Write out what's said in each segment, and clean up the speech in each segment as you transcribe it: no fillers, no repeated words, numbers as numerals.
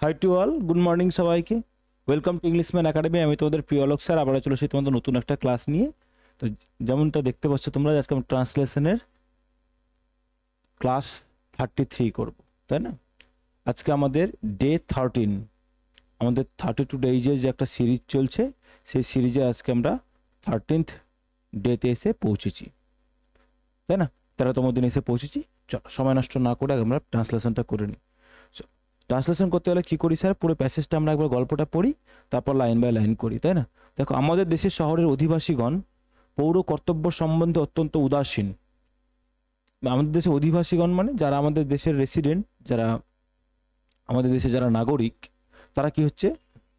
High to all, good morning সবাইকে। Welcome to Englishman academy. আমি তোমাদের প্রিয় অলোক স্যার, আবার চলে এসেছি তোমাদের নতুন একটা ক্লাস নিয়ে। তো যেমনটা দেখতে পাচ্ছ তোমরা, আজকে আমরা ট্রান্সলেশনের ক্লাস 33 করব, তাই না? আজকে আমাদের ডে 13, আমাদের 32 ডেইজের যে একটা সিরিজ চলছে, সেই সিরিজে আজকে আমরা 13th ডেতে এসে পৌঁছেছি, তাই না? 13তম দিন এসে পৌঁছেছি। চলো সময় নষ্ট না করে আমরা ট্রান্সলেশনটা করে নিই। ট্রান্সলেশন করতে হলে কী করি স্যার? পুরো প্যাসেজটা আমরা একবার গল্পটা পড়ি, তারপর লাইন বাই লাইন করি, তাই না? দেখো, আমাদের দেশের শহরের অধিবাসীগণ পৌর কর্তব্য সম্বন্ধে অত্যন্ত উদাসীন। আমাদের দেশে অধিবাসীগণ মানে যারা আমাদের দেশের রেসিডেন্ট, যারা আমাদের দেশে যারা নাগরিক, তারা কি হচ্ছে?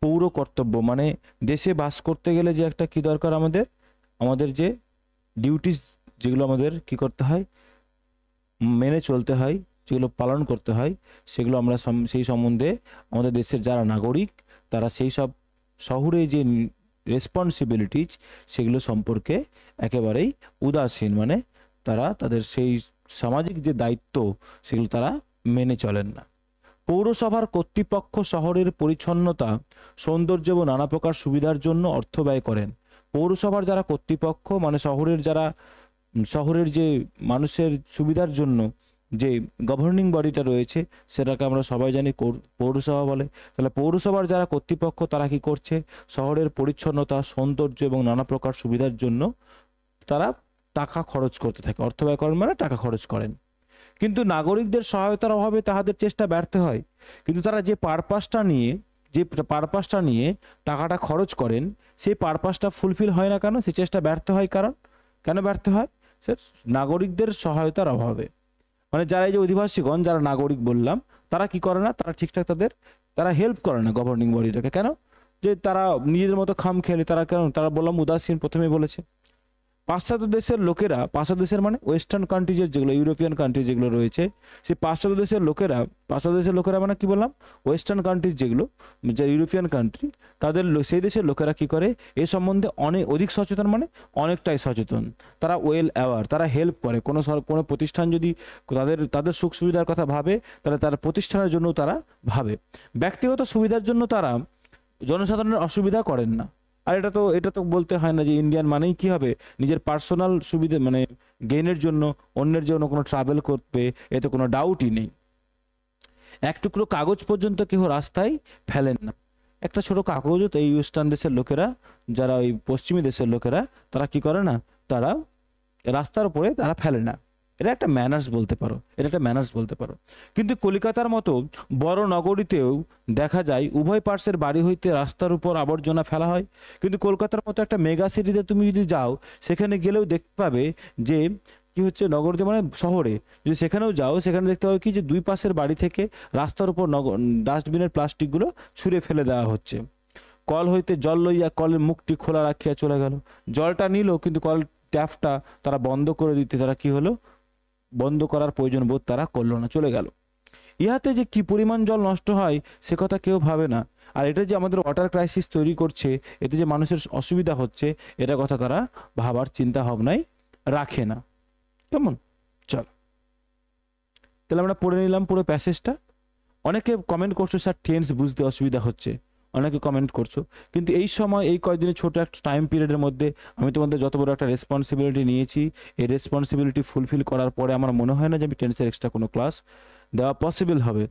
পৌর কর্তব্য মানে দেশে বাস করতে গেলে যে একটা কি দরকার, আমাদের যে ডিউটিস, যেগুলো আমাদের কি করতে হয়, মেনে চলতে হয়, যেগুলো পালন করতে হয়, সেগুলো আমরা সেই সম্বন্ধে আমাদের দেশের যারা নাগরিক, তারা সেই সব শহরে যে রেসপন্সিবিলিটিজ, সেগুলো সম্পর্কে একেবারেই উদাসীন। মানে তারা তাদের সেই সামাজিক যে দায়িত্ব, সেগুলো তারা মেনে চলেন না। পৌরসভার কর্তৃপক্ষ শহরের পরিচ্ছন্নতা, সৌন্দর্য এবং নানা প্রকার সুবিধার জন্য অর্থ ব্যয় করেন। পৌরসভার যারা কর্তৃপক্ষ মানে শহরের যে মানুষের সুবিধার জন্য যে গভর্নিং বডিটা রয়েছে, সেটাকে আমরা সবাই জানি পৌরসভা বলে। তাহলে পৌরসভার যারা কর্তৃপক্ষ, তারা কি করছে? শহরের পরিচ্ছন্নতা, সৌন্দর্য এবং নানা প্রকার সুবিধার জন্য তারা টাকা খরচ করতে থাকে। অর্থ ব্যয় করেন মানে টাকা খরচ করেন। কিন্তু নাগরিকদের সহায়তার অভাবে তাদের চেষ্টা ব্যর্থ হয়। কিন্তু তারা যে পারপাসটা নিয়ে টাকাটা খরচ করেন, সেই পারপাসটা ফুলফিল হয় না। কেন সেই চেষ্টা ব্যর্থ হয়? কেন ব্যর্থ হয়? স্যার, নাগরিকদের সহায়তার অভাবে। মানে যারা এই যে অধিবাসীগণ, যারা নাগরিক বললাম, তারা কি করে না, তারা ঠিকঠাক তারা হেল্প করে না গভর্নিং বডিটাকে। কেন? যে তারা নিজেদের মতো খাম খেলে, তারা বললাম উদাসীন, প্রথমেই বলেছে। পাশ্চাত্য দেশের মানে ওয়েস্টার্ন কান্ট্রিজের যেগুলো, ইউরোপিয়ান কান্ট্রি যেগুলো রয়েছে, সেই পাশ্চাত্য দেশের লোকেরা মানে কি বললাম, ওয়েস্টার্ন কান্ট্রিজ যেগুলো, যে ইউরোপিয়ান কান্ট্রি, সেই দেশের লোকেরা কি করে? এ সম্বন্ধে অধিক সচেতন, মানে অনেকটাই সচেতন। তারা ওয়েল অ্যাওয়ার, তারা হেল্প করে। কোনো প্রতিষ্ঠান যদি তাদের সুখ সুবিধার কথা ভাবে, তাহলে তার প্রতিষ্ঠানের জন্য তারা ভাবে। ব্যক্তিগত সুবিধার জন্য তারা জনসাধারণের অসুবিধা করেন না। আর এটা তো বলতে হয় না যে ইন্ডিয়ান মানেই কি হবে, নিজের পার্সোনাল সুবিধা মানে গেইনের জন্য অন্যের জন্য কোনো ট্রাভেল করবে, এতে কোনো ডাউটই নেই। এক টুকরো কাগজ পর্যন্ত কেউ রাস্তায় ফেলেন না। একটা ছোট কাগজও তো এই ওয়েস্টার্ন দেশের লোকেরা, যারা ওই পশ্চিমী দেশের লোকেরা, তারা কি করে না, তারা রাস্তার উপরে তারা ফেলে না। এটা একটা ম্যানার্স বলতে পারো। কিন্তু কলকাতার মতো বড় নগরীতেও দেখা যায় উভয় পার্শ্বের বাড়ি হইতে রাস্তার উপর আবর্জনা ফেলা হয়। কিন্তু কলকাতার মতো একটা মেগা সিটিতে তুমি যদি যাও, সেখানে গেলেও দেখতে পাবে যে কি হচ্ছে, নগরীতে মানে শহরে যদি সেখানেও যাও, সেখানে দেখতে পাবে কি যে দুই পাশের বাড়ি থেকে রাস্তার উপর ডাস্টবিনের প্লাস্টিকগুলো ছুঁড়ে ফেলে দেওয়া হচ্ছে। কল হইতে জল লইয়া কলের মুখটি খোলা রাখিয়া চলে গেল। জলটা নিল, কিন্তু কল ট্যাপটা তারা বন্ধ করে দিতে, তারা কি হলো, বন্ধ করার প্রয়োজন বোধ তারা করলো না, চলে গেল। ইহাতে যে কি পরিমাণ জল নষ্ট হয়, সে কথা কেউ ভাবে না। আর এটা যে আমাদের ওয়াটার ক্রাইসিস তৈরি করছে, এতে যে মানুষের অসুবিধা হচ্ছে, এটা কথা তারা ভাবার চিন্তা ভাবনাই রাখে না। কেমন? চলো তাহলে আমরা পড়ে নিলাম পুরো প্যাসেজটা। অনেকে কমেন্ট করছো, স্যার টেন্স বুঝতে অসুবিধা হচ্ছে, অনেকে কমেন্ট করছো। কিন্তু এই সময়, এই কয়েকদিনের ছোট একটা টাইম পিরিয়ডের মধ্যে আমি তোমাদের যত বড় একটা রেসপন্সিবিলিটি নিয়েছি, এই রেসপন্সিবিলিটি ফুলফিল করার পরে আমার মনে হয় না যে আমি টেন্সের এক্সট্রা কোনো ক্লাস দেওয়া পসিবল হবে।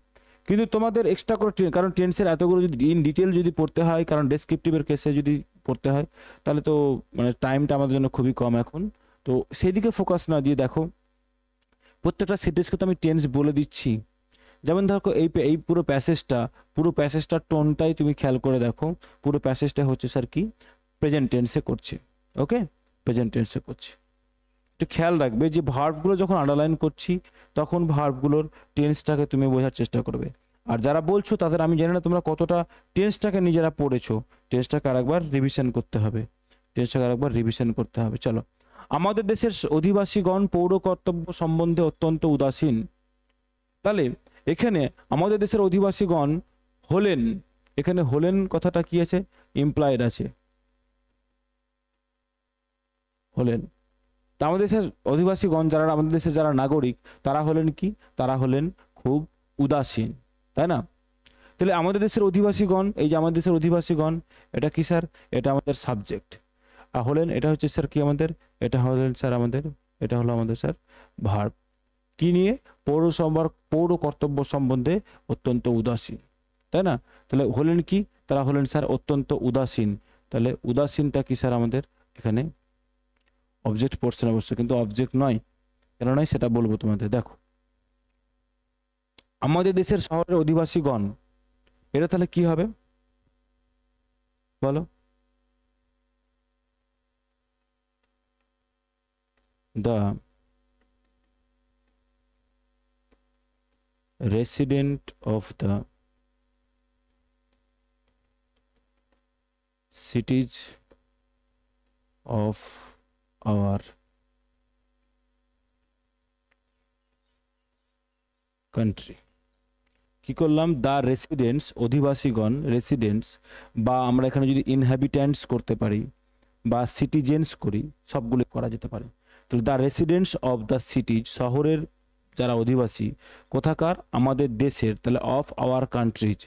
কিন্তু তোমাদের এক্সট্রা করে, কারণ টেন্সের এতগুলো যদি ইন ডিটেল যদি পড়তে হয়, কারণ ডেসক্রিপটিভের কেসে যদি পড়তে হয়, তাহলে তো মানে টাইমটা আমাদের জন্য খুবই কম এখন। তো সেদিকে ফোকাস না দিয়ে দেখো, প্রত্যেকটা সেন্টেন্সকে তো আমি টেন্স বলে দিচ্ছি। যেমন দেখো, এই পুরো প্যাসেজটার টোনটাই তুমি খেয়াল করে দেখো। পুরো প্যাসেজটা হচ্ছে স্যার কি, প্রেজেন্ট টেন্সে করছে। ওকে, প্রেজেন্ট টেন্সে করছে। একটু খেয়াল রাখবে যে ভার্বগুলো যখন আন্ডারলাইন করছি, তখন ভার্বগুলোর টেন্সটাকে তুমি বোঝার চেষ্টা করবে। আর যারা বলছো তাদের আমি জানি না তোমরা কতটা টেন্সটাকে নিজেরা পড়েছো। টেন্সটাকে আরেকবার রিভিশন করতে হবে। চলো, আমাদের দেশের অধিবাসীগণ পৌর কর্তব্য সম্বন্ধে অত্যন্ত উদাসীন। তাহলে এখানে আমাদের দেশের অধিবাসীগণ হলেন, এখানে হলেন কথাটা কি আছে, ইমপ্লয়েড আছে, হলেন। তা আমাদের দেশের অধিবাসীগণ, যারা আমাদের দেশের যারা নাগরিক, তারা হলেন কি, তারা হলেন খুব উদাসীন, তাই না? তাহলে আমাদের দেশের অধিবাসীগণ, এই যে আমাদের দেশের অধিবাসীগণ, এটা কি স্যার? এটা আমাদের সাবজেক্ট। আর হলেন, এটা হচ্ছে স্যার কি আমাদের? এটা হলেন স্যার আমাদের, এটা হলো আমাদের স্যার ভার্ব। কি নিয়ে? পৌরসভার পৌর কর্তব্য সম্বন্ধে অত্যন্ত উদাসীন, তাই না? তাহলে হলেন কি? তারা হলেন স্যার অত্যন্ত উদাসীন। তাহলে উদাসীনটা কি স্যার আমাদের এখানে অবজেক্ট পোর্শন অবশ্য, কিন্তু অবজেক্ট নয়। কেন নয় সেটা বলবো তোমাদের। দেখো, আমাদের দেশের শহরের অধিবাসীগণ, এটা তাহলে কি হবে বলো? The resident of the cities of our country। কি করলাম? দ্য রেসিডেন্টস, অধিবাসীগণ, রেসিডেন্টস, বা আমরা এখানে যদি ইনহ্যাবিট্যান্টস করতে পারি বা সিটিজেন্স করি, সবগুলো করা যেতে পারে। তাহলে দ্য রেসিডেন্টস অফ দ্য সিটিজ, শহরের যারা অধিবাসী, কোথাকার? আমাদের দেশের। তাহলে of our countries,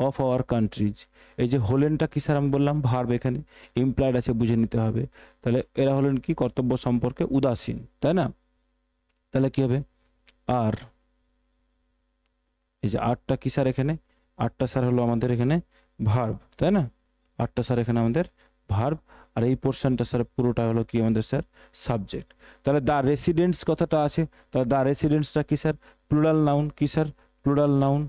of our countries. এই যে হলেনটা কি স্যার? আমি বললাম ভার্ব, এখানে ইমপ্লয়েড আছে, বুঝে নিতে হবে। তাহলে এরা হলেন কি? কর্তব্য সম্পর্কে উদাসীন, তাই না? তাহলে কি হবে? আর এই যে আটটা কি স্যার এখানে? আটটা স্যার হলো আমাদের এখানে ভার্ব, তাই না? আটটা স্যার এখানে আমাদের ভার্ব। আর এই পোর্শনটা স্যার পুরোটা হলো কি আমাদের স্যার সাবজেক্ট। তাহলে দ্য রেসিডেন্টস কথাটা আছে, তাহলে দ্য রেসিডেন্টসটা কি স্যার? Plural noun. কি sir? Plural noun,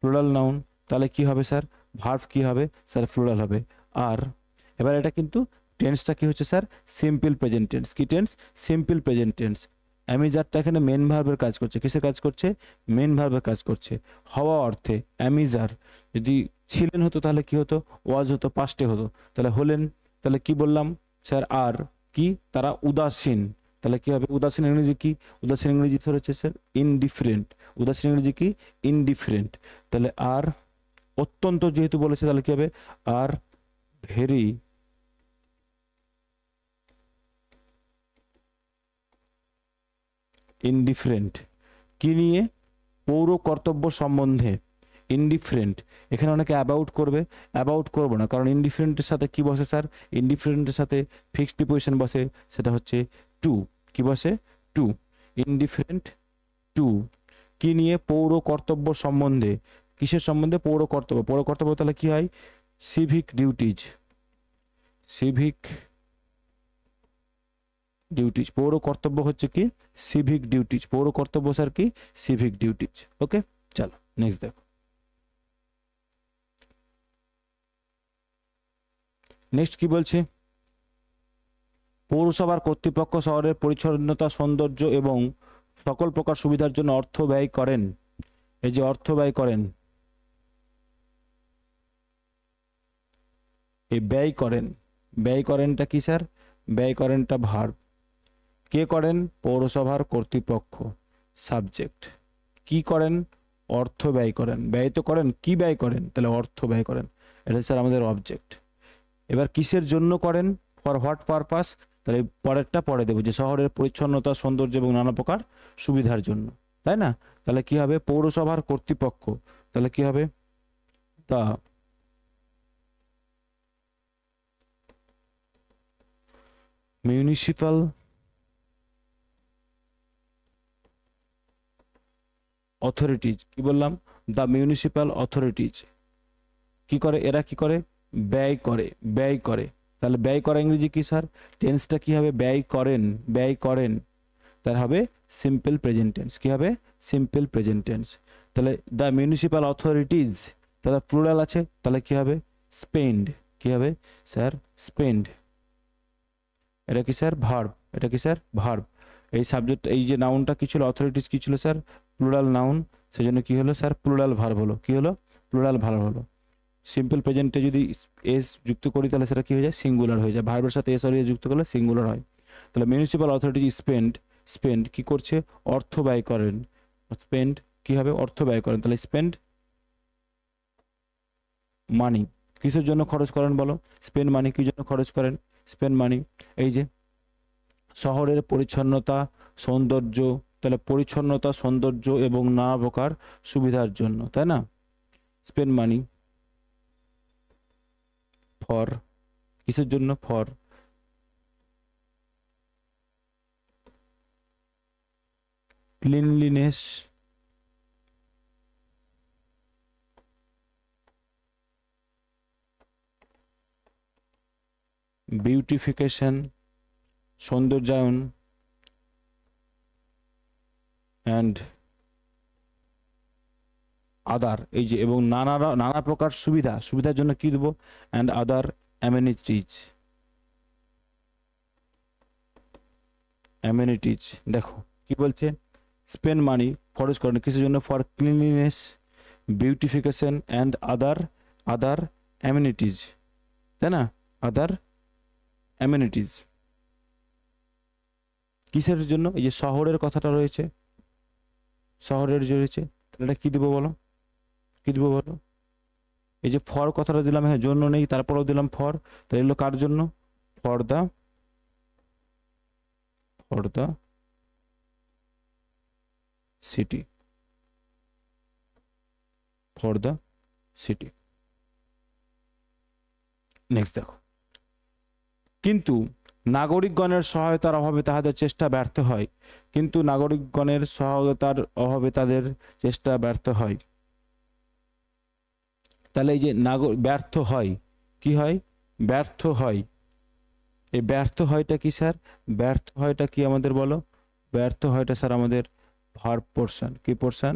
plural noun. তাহলে কি হবে স্যার? ভার্ব কি হবে স্যার? প্লুরাল হবে। আর এবার এটা কিন্তু টেন্সটা কি হচ্ছে স্যার? Simple present tense. কি টেন্স? Simple present tense. অ্যামিজারটা এখানে মেন ভার্বের কাজ করছে। কিসের কাজ করছে? মেন ভার্বের কাজ করছে। হওয়া অর্থে অ্যামিজার, যদি ছিলেন হতো তাহলে কি হতো? ওয়াজ হতো, পাস্টে হতো। তাহলে হলেন, তাহলে কি বললাম স্যার? আর কি? তারা উদাসীন। তাহলে কি হবে? উদাসীন ইংরেজি কি? উদাসীন ইংরেজি হচ্ছে স্যার ইনডিফারেন্ট। উদাসীন ইংরেজি কি? ইনডিফারেন্ট। তাহলে আর অত্যন্ত যেহেতু বলেছে, তাহলে কি হবে? Are very indifferent. কি নিয়ে? পৌর কর্তব্য সম্বন্ধে। ইনডিফারেন্ট, এখানে অনেকে অ্যাবাউট করবে, অ্যাবাউট করবো না, কারণ ইনডিফারেন্টের সাথে কি বসে স্যার? ইনডিফারেন্টের সাথে ফিক্সড প্রিপোজিশন বসে, সেটা হচ্ছে টু। কি বসে? টু। Indifferent two. কি নিয়ে? পৌর কর্তব্য সম্বন্ধে। কিসের সম্বন্ধে? পৌর কর্তব্য। পৌর কর্তব্য তাহলে কি হয়? Civic duties, civic duties. পৌর কর্তব্য হচ্ছে কি? Civic duties. পৌর কর্তব্য স্যার কি? Civic duties. ওকে, চলো নেক্সট দেখো। নেক্সট কি বলছে? পৌরসভার কর্তৃপক্ষ শহরের পরিচ্ছন্নতা, সৌন্দর্য এবং সকল প্রকার সুবিধার জন্য অর্থ ব্যয় করেন। এই যে অর্থ ব্যয় করেন, এই ব্যয় করেন, ব্যয় করেনটা কি স্যার? ব্যয় করেনটা ভার্ব। কে করেন? পৌরসভার কর্তৃপক্ষ, সাবজেক্ট। কি করেন? অর্থ ব্যয় করেন। ব্যয় তো করেন, কি ব্যয় করেন? তাহলে অর্থ ব্যয় করেন। এটা স্যার আমাদের অবজেক্ট। এবার কিসের জন্য করেন? For what purpose? তাহলে পরেরটা পরে দেবো, যে শহরের পরিচ্ছন্নতা, সৌন্দর্য এবং নানা প্রকার সুবিধার জন্য, তাই না? তাহলে কি হবে? পৌরসভার কর্তৃপক্ষ। তাহলে কি হবে? তা মিউনিসিপাল অথরিটিজ। কি বললাম? দ্য মিউনিসিপাল অথরিটিজ কি করে? এরা কি করে? ব্যয় করে, ব্যয় করে। তাহলে ব্যয় করা ইংরেজি কি স্যার? টেন্সটা কি হবে? ব্যয় করেন, ব্যয় করেন। তার হবে সিম্পল প্রেজেন্ট টেন্স। কি হবে? Simple present tense. তাহলে দ্য মিউনিসিপাল অথরিটিজ, তাহলে প্লুরাল আছে, তাহলে কি হবে? স্পেন্ড। কি হবে স্যার? স্পেন্ড। এটা কি স্যার? ভার্ব। এটা কি স্যার? ভার্ব। এই সাবজেক্ট, এই যে নাউনটা কি ছিল? অথরিটিজ কি ছিল স্যার? Plural noun. সেজন্য কি হলো স্যার? প্লুরাল ভার্ব হলো। কি হলো? প্লুরাল ভার্ব হলো। সিম্পল প্রেজেন্টে যদি এস যুক্ত করি তাহলে সেটা কি হয়ে যায়? সিঙ্গুলার হয়ে যায়। ভার্বের সাথে এস আর ইয়ে যুক্ত করলে সিঙ্গুলার হয়। তাহলে মিউনিসিপাল অথরিটিজ স্পেন্ড, স্পেন্ড কি করছে? অর্থ ব্যয় করেন। স্পেন্ড কি হবে? অর্থ ব্যয় করেন। তাহলে স্পেন্ড মানি। কিসের জন্য খরচ করেন বলো? Spend money. কি জন্য খরচ করেন? Spend money. এই যে শহরের পরিচ্ছন্নতা, সৌন্দর্য, তাহলে পরিচ্ছন্নতা, সৌন্দর্য এবং নানা প্রকার সুবিধার জন্য, তাই না? স্পেন্ড মানি ফর, কিসের জন্য? ফর ক্লিনলিনেস, বিউটিফিকেশন, সৌন্দর্যায়ন, অ্যান্ড আদার, এই যে এবং নানা প্রকার সুবিধার জন্য কি দেবো? And other amenities, amenities. দেখো কি বলছে, স্পেন্ড মানি খরচ করেন কিসের জন্য? For cleanliness, beautification and other amenities, তাই না? আদার অ্যামেনিটিজ কিসের জন্য? এই যে শহরের কথাটা রয়েছে, শহরের যে রয়েছে, তাহলে এটা কি দেবো বলো? কি দেবো বলো? এই যে ফর কথাটা দিলাম, হ্যাঁ জন্য নেই, তারপরেও দিলাম ফর, তাহলে এগুলো কার জন্য? For the city, for the city. Next দেখো, কিন্তু নাগরিকগণের সহায়তার অভাবে তাহাদের চেষ্টা ব্যর্থ হয়, কিন্তু নাগরিকগণের সহায়তার অভাবে তাদের চেষ্টা ব্যর্থ হয়। তাহলে এই যে ব্যর্থ হয়, কি হয়? ব্যর্থ হয়। এই ব্যর্থ হয়টা কি স্যার? ব্যর্থ হয়টা কি আমাদের বলো? ব্যর্থ হয়টা স্যার আমাদের ভার্ব পোরশন। কি পোরশন?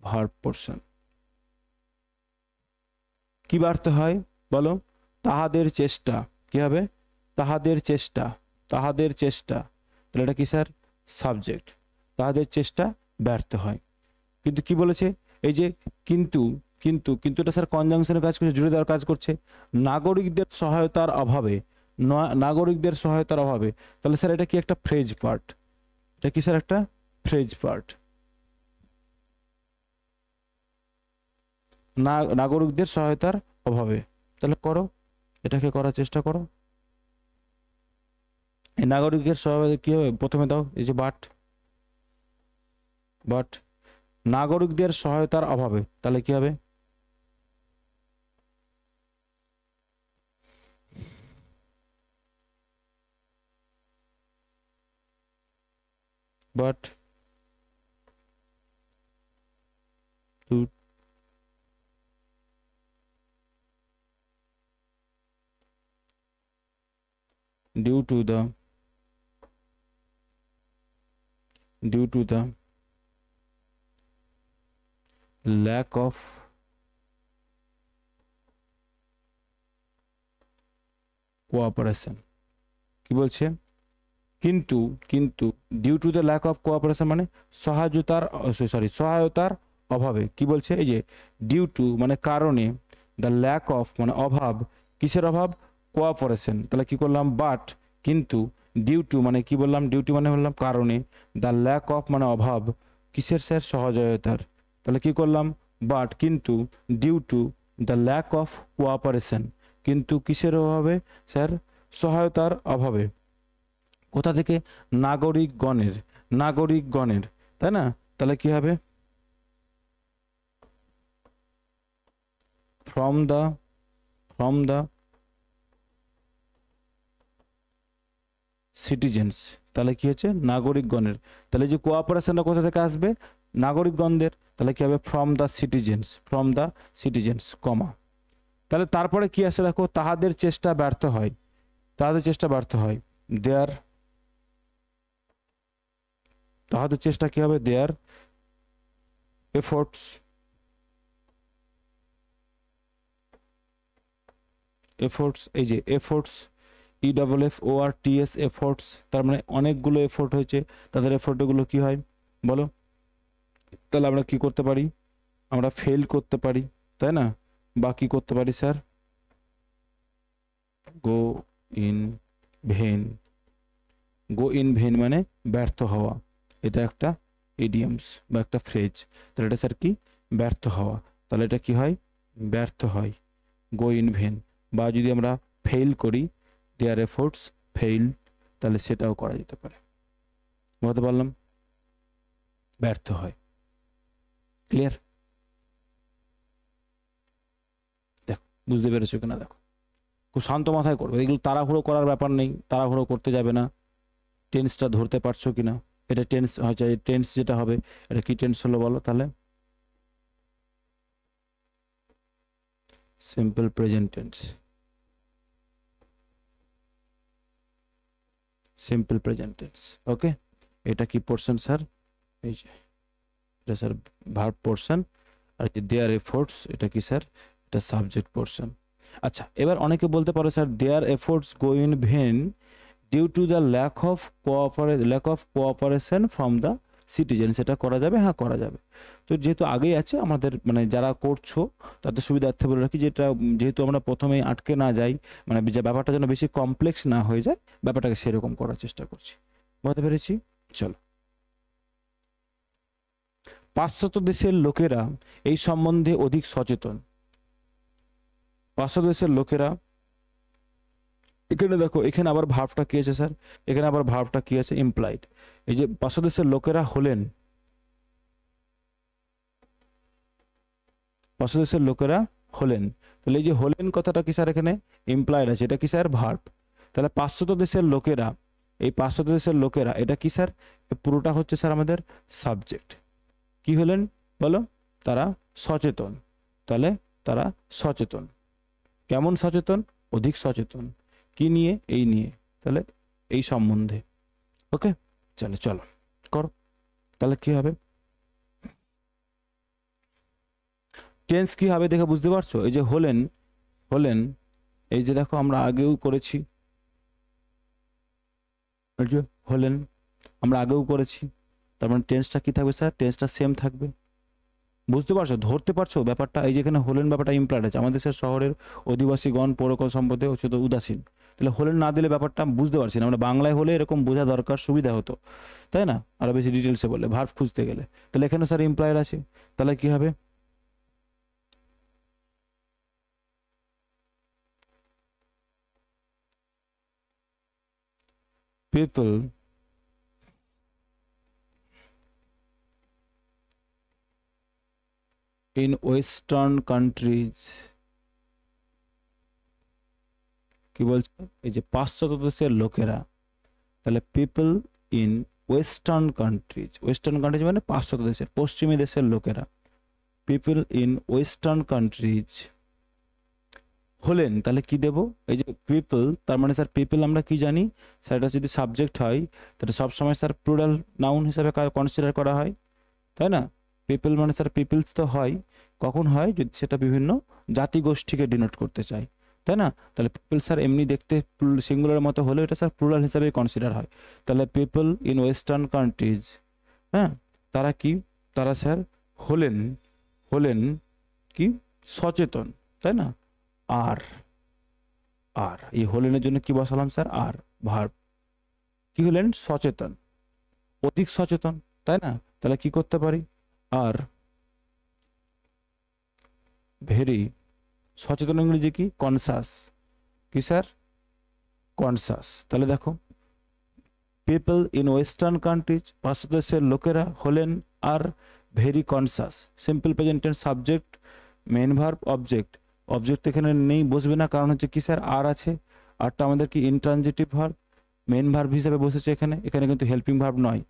Verb portion. কি ব্যর্থ হয় বলো? তাহাদের চেষ্টা। কি হবে? তাহাদের চেষ্টা, তাহাদের চেষ্টা, তাহলে এটা কি স্যার? সাবজেক্ট। তাহাদের চেষ্টা ব্যর্থ হয়। কিন্তু কি বলেছে? এই যে কিন্তুটা স্যার কনজাংশনের কাজ করছে, জুড়ে দেওয়ার কাজ করছে। নাগরিকদের সহায়তার অভাবে, নাগরিকদের সহায়তার অভাবে, তাহলে স্যার এটা কি একটা ফ্রেজ পার্ট? এটা কি স্যার একটা ফ্রেজ পার্ট? নাগরিকদের সহায়তার অভাবে, তাহলে করো, এটাকে করার চেষ্টা করো। এই নাগরিকের সহায়তা কি হবে? প্রথমে দাও এই যে বাট নাগরিকদের সহায়তার অভাবে, তাহলে কি হবে? But due to the lack of cooperation, কি বলছে? কিন্তু due to the lack of cooperation মানে সহায়তার অভাবে, কি বলছে? এই যে ডিউ টু মানে কারণে, দ্য ল্যাক অফ মানে অভাব, কিসের অভাব? কোঅপারেশন। তাহলে কি করলাম? বাট, কিন্তু, ডিউ টু মানে কি বললাম? ডিউটি মানে বললাম কারণে, দ্য ল্যাক অফ মানে অভাব, কিসের স্যার? সহযোগিতার। তাহলে কি করলাম? বাট, কিন্তু, due to the lack of cooperation, কিন্তু কিসের অভাবে স্যার? সহায়তার অভাবে। কোথা থেকে? নাগরিকগণের, তাই না? তাহলে কি হবে? From the citizens. তাহলে কি হচ্ছে? নাগরিকগণের। তাহলে যে কোঅপারেশনটা কোথা থেকে আসবে? নাগরিকগণদের। তাহলে কি হবে? ফ্রম দা সিটিজেন্স, কমা। তাহলে তারপরে কি আসে দেখো? তাহাদের চেষ্টা ব্যর্থ হয়, তাহাদের চেষ্টা কি হবে? দেয়ার এফোর্টস, এই যে এফোর্টস, EFFORTS এফোর্টস, তার মানে অনেকগুলো এফোর্ট হয়েছে, তাদের এফোর্টগুলো কি হয় বলো? তাহলে আমরা কি করতে পারি? আমরা ফেল করতে পারি, তাই না? বা কি করতে পারি স্যার? গো ইন ভেন মানে ব্যর্থ হওয়া। এটা একটা ইডিয়মস বা একটা ফ্রেজ। তাহলে এটা স্যার কি? ব্যর্থ হওয়া। তাহলে এটা কি হয়? ব্যর্থ হয়, গো ইন ভেন। বা যদি আমরা ফেল করি, দেয়ার এফোর্টস ফেইল, তাহলে সেটাও করা যেতে পারে। বলতে পারলাম? ব্যর্থ হয়। ক্লিয়ার? বুঝতে পেরেছো কিনা দেখো, খুব শান্ত মাথায় করবে, এগুলো তাড়াহুড়ো করার ব্যাপার নেই, তাড়াহুড়ো করতে যাবে না। টেন্সটা ধরতে পারছো কিনা, এটা টেন্স হচ্ছে, টেন্স যেটা হবে এটা কি টেন্স হলো বলো তাহলে? Simple present tense, simple present tense. Okay, এটা কি পোর্শন স্যার? এই যে এটা স্যার ভার্ব পোর্শন, আর কি দেয়ার এফোর্টস, এটা কি স্যার? এটা সাবজেক্ট পোর্শন। আচ্ছা, এবার অনেকে বলতে পারো sir their efforts go in vain due to the lack of cooperation from the citizen, সেটা করা যাবে? হ্যাঁ করা যাবে। তো যেহেতু আগেই আছে আমাদের মানে যারা করছো তাদের সুবিধার্থে বলে রাখি, যেটা যেহেতু আমরা প্রথমেই আটকে না যাই, মানে যে ব্যাপারটা যেন বেশি কমপ্লেক্স না হয়ে যায়, ব্যাপারটাকে সেরকম করার চেষ্টা করছি। বুঝতে পেরেছি? চলো, পাশ্চাত্য দেশের লোকেরা এই সম্বন্ধে অধিক সচেতন। পাশ্চাত্য দেশের লোকেরা, এখানে দেখো এখানে আবার ভার্বটা কি আছে স্যার? এখানে আবার ভার্বটা কি আছে? ইমপ্লাইড। এই যে পাশ্চাত্য দেশের লোকেরা হলেন, পাশ্চাত্য দেশের লোকেরা হলেন, তাহলে এই যে হলেন কথাটা কি স্যার? এখানে ইমপ্লাইড আছে, এটা কি স্যার? ভার্ব। তাহলে পাশ্চাত্য দেশের লোকেরা, এই পাশ্চাত্য দেশের লোকেরা এটা কি স্যার? পুরোটা হচ্ছে স্যার আমাদের সাবজেক্ট। কি হলেন বলো? তারা সচেতন। তাহলে তারা সচেতন, কেমন সচেতন? অধিক সচেতন। কি নিয়ে? এই নিয়ে, তাহলে এই সম্বন্ধে। ওকে, চলো চলো করো, তাহলে কি হবে? টেন্স কি হবে দেখে বুঝতে পারছো? এই যে হলেন, হলেন, এই যে দেখো আমরা আগেও করেছি, এই যে হলেন আমরা আগেও করেছি, তার মানে টেন্সটা কি থাকবে স্যার? টেন্সটা সেম থাকবে। বুঝতে পারছো, ধরতে পারছো ব্যাপারটা? এই যেখানে হলেন ব্যাপারটা ইমপ্লয়েড আছে, আমাদের দেশের শহরের অধিবাসীগণ পৌরকল সম্পদে শুধু উদাসীন, তাহলে হলেন না দিলে ব্যাপারটা বুঝতে পারছি না। আমরা বাংলায় হলে এরকম বোঝা দরকার, সুবিধা হতো, তাই না? আরো বেশি ডিটেলসে বলে ভার্ব খুঁজতে গেলে, তাহলে এখানে স্যার ইমপ্লয়েড আছে, তাহলে কি হবে? পিপল ইন ওয়েস্টার্ন কান্ট্রিজ, কি বলছে? এই যে পাশ্চাত্য দেশের লোকেরা, তাহলে people in western countries, western countries মানে পাশ্চাত্য দেশের, পশ্চিমী দেশের লোকেরা, পিপল ইন ওয়েস্টার্ন কান্ট্রিজ হলেন, তাহলে কি দেব? এই যে পিপল, তার মানে স্যার পিপল আমরা কি জানি স্যার? এটা যদি সাবজেক্ট হয় তাহলে সবসময় স্যার প্লুরাল নাউন হিসাবে কনসিডার করা হয়, তাই না? পিপল মানে স্যার পিপলস তো হয়, কখন হয়? যদি সেটা বিভিন্ন জাতিগোষ্ঠীকে ডিনোট করতে চাই, তাই না? তাহলে পিপল স্যার এমনি দেখতে সিঙ্গুলার মতো হলেও এটা স্যার প্লুরাল হিসাবে কনসিডার হয়। তাহলে পিপল ইন ওয়েস্টার্ন কান্ট্রিজ, হ্যাঁ, তারা কি? তারা স্যার হলেন, হলেন কি? সচেতন, তাই না? আর, আর এই হলেনের জন্য কি বসালাম স্যার? আর, ভার্ব। কি হলেন? সচেতন, অধিক সচেতন, তাই না? তাহলে কি করতে পারি? আর ভেরি, সচেতন ইংরেজি কি? কনসাস। কি স্যার? কনসাস। তাহলে দেখো পিপল ইন ওয়েস্টার্ন কান্ট্রিজ, পাশ্চাত্য দেশের লোকেরা হলেন আর very conscious. Simple present tense, subject, main verb, object. Object এখানে নেই, বসবে না, কারণ হচ্ছে কি স্যার? আর আছে, আরটা আমাদের কি? ইনট্রানজিটিভ ভার্ব, মেইন ভার্ব হিসেবে বসেছে এখানে, এখানে কিন্তু হেল্পিং ভার্ব নয়।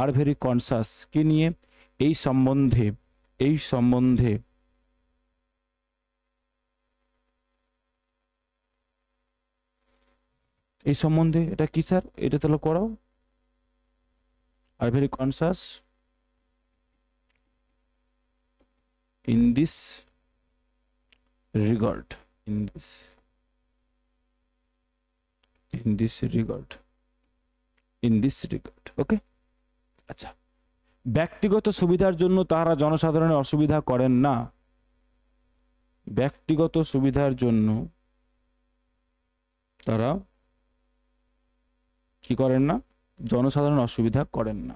আর ভেরি কনসাস কি নিয়ে? এই সম্বন্ধে, এই সম্বন্ধে, এই সম্বন্ধে, এটা কি স্যার? এটা তাহলে করাও, আর very conscious in this regard, in this, in this regard, in this regard. Okay, আচ্ছা, ব্যক্তিগত সুবিধার জন্য তারা জনসাধারণের অসুবিধা করেন না। ব্যক্তিগত সুবিধার জন্য তারা কি করেন না? জনসাধারণ অসুবিধা করেন না।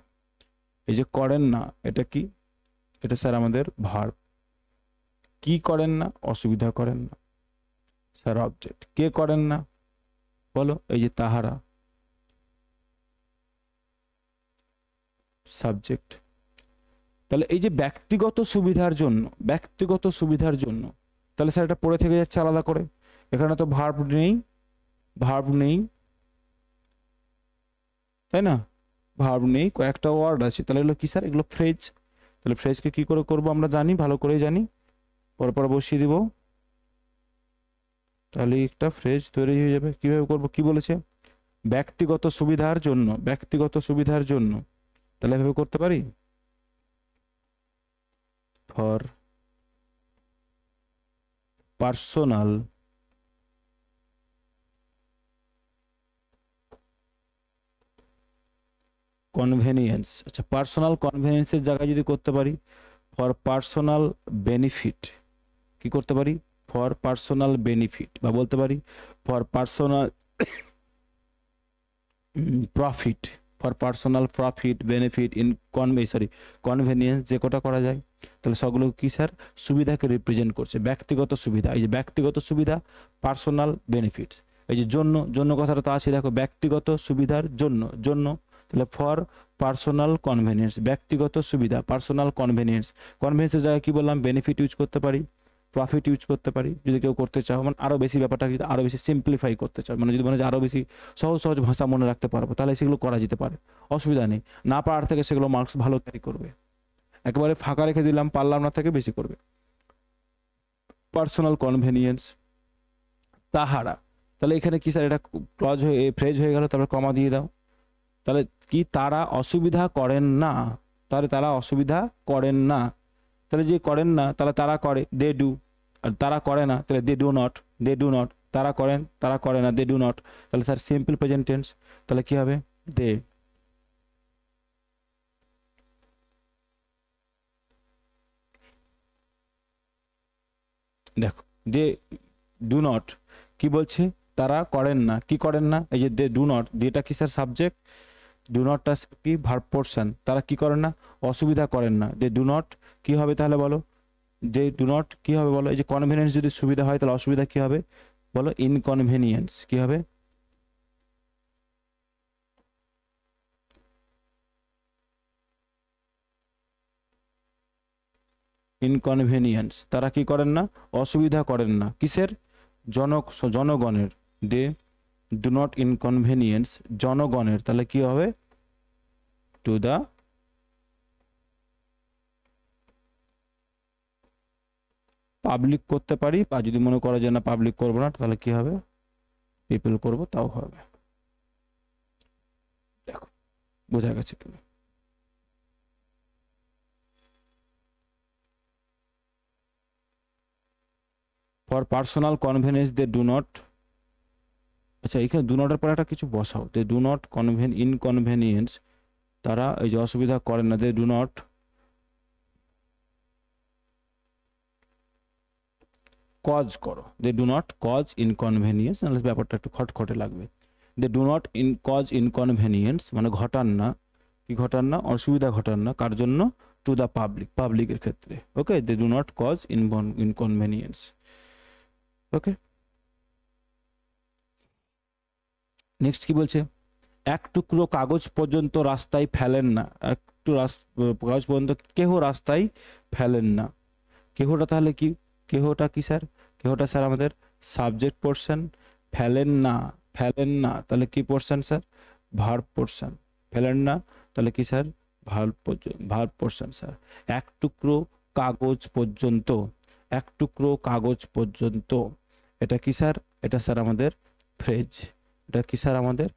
এই যে করেন না, এটা কি? এটা স্যার আমাদের ভার্ব। কি করেন না? অসুবিধা করেন না, স্যার অবজেক্ট। কে করেন না বলো? এই যে তাহারা, সাবজেক্ট। তাহলে এই যে ব্যক্তিগত সুবিধার জন্য, ব্যক্তিগত সুবিধার জন্য, তাহলে স্যার এটা পড়ে থেকে যাচ্ছে আলাদা করে। এখানে তো ভার্ব নেই, ভার্ব নেই, তাই না? ভার্ব নেই, কয়েকটা ওয়ার্ড আছে, তাহলে এগুলো কি স্যার? এগুলো ফ্রেজ। তাহলে ফ্রেজকে কি করে করব আমরা জানি, ভালো করেই জানি, পর পর বসিয়ে দিব, তাহলে একটা ফ্রেজ তৈরি হয়ে যাবে। কিভাবে করব, কি বলেছে? ব্যক্তিগত সুবিধার জন্য, ব্যক্তিগত সুবিধার জন্য, তাহলে এভাবে করতে পারি, ফর পার্সোনাল কনভেনিয়েন্স। আচ্ছা, পার্সোনাল কনভেনিয়েন্সের জায়গায় যদি করতে পারি ফর পার্সোনাল বেনিফিট, কি করতে পারি? ফর পার্সোনাল বেনিফিট, বা বলতে পারি for personal profit, for personal profit, benefit, in convenience, যে কোটা করা যায়। তাহলে সবগুলো কি স্যার? সুবিধাকে রিপ্রেজেন্ট করছে, ব্যক্তিগত সুবিধা। এই যে ব্যক্তিগত সুবিধা, পার্সোনাল বেনিফিটস। এই যে জন্য, জন্য কথাটা তো আছে, দেখো ব্যক্তিগত সুবিধার জন্য, জন্য, তাহলে ফর পার্সোনাল কনভেনিয়েন্স, ব্যক্তিগত সুবিধা, পার্সোনাল কনভেনিয়েন্স। কনভেনিয়েন্সের জায়গায় কি বললাম? বেনিফিট ইউজ করতে পারি, প্রফিট ইউজ করতে পারি, যদি কেউ করতে চাও, মানে আরও বেশি ব্যাপারটা যদি আরও বেশি সিম্পলিফাই করতে চাও, মানে যদি মনে হয় আরও বেশি সহজ সহজ ভাষা মনে রাখতে পারবো, তাহলে সেগুলো করা যেতে পারে, অসুবিধা নেই। না পারার থেকে সেগুলো মার্কস ভালো ক্যারি করবে। একেবারে ফাঁকা রেখে দিলাম, পারলাম না থেকে বেশি করবে। পার্সোনাল কনভেনিয়েন্স, তাহারা, তাহলে এখানে কি স্যার? এটা ক্লজ হয়ে ফ্রেজ হয়ে গেল, তারপর কমা দিয়ে দাও। তাহলে কি? তারা অসুবিধা করেন না, তাহলে তারা অসুবিধা করেন না, তাহলে যে করেন না তাহলে তারা করে, দে ডু। আর তারা করে না তাহলে they do not, they do not. তারা করেন, তারা করে না, দে ডু নট। তাহলে স্যার সিম্পল প্রেজেন্ট টেন্স, তাহলে কি হবে? দে। দেখো, দে ডু নট কি বলছে? তারা করেন না, কি করেন না? এই যে দে ডু নট, দেটা কি স্যার? সাবজেক্ট, ডু নটটা কি? Verb portion. তারা কি করেন না? অসুবিধা করেন না, দে ডু নট। কি হবে তাহলে বলো? দে ডু নট কি হবে বলো? এই যে কনভেনিয়েন্স যদি সুবিধা হয় তাহলে অসুবিধা কি হবে বলো? ইনকনভেনিয়েন্স। কি হবে? ইনকনভেনিয়েন্স। তারা কি করেন না? অসুবিধা করেন না, কিসের? জনগণের। দে ডু নট ইনকনভেনিয়েন্স জনগণের, তাহলে কি হবে? টু দা পাবলিক করতে পারি, বা যদি মনে করা যায় না পাবলিক করবো না, তাহলে কি হবে? পিপল করব, তাও হবে। দেখো, বোঝা গেছে কি? For personal convenience they do not, আচ্ছা এখানে ডু নটের পরে একটা কিছু বসাও, দে ডু নট ইনকনভেনিয়েন্স, তারা এই যে অসুবিধা করেন না, দে ডু নট কজ করো, they do not cause inconvenience, নাহলে ব্যাপারটা একটু খটখটে লাগবে। They do not cause inconvenience মানে ঘটান না, কি ঘটান না? অসুবিধা ঘটান না, কার জন্য? টু দ্য পাবলিক, পাবলিকের ক্ষেত্রে। Okay, they do not cause inconvenience. Okay, next কি বলছে? এক টুকরো কাগজ পর্যন্ত রাস্তায় ফেলেন না, একটু কাগজ পর্যন্ত কেহ রাস্তায় ফেলেন না। কেহটা তাহলে কি? কেহটা কি স্যার? কেহটা স্যার আমাদের সাবজেক্ট পোর্শন। ফেলেন না, ফেলেন না তাহলে কি পোর্শন স্যার? Verb portion. ফেলেন না তাহলে কি স্যার? Verb portion sir. এক টুকরো কাগজ পর্যন্ত, এক টুকরো কাগজ পর্যন্ত, এটা কি স্যার? এটা স্যার আমাদের ফ্রেজ। এটা কি স্যার? আমাদের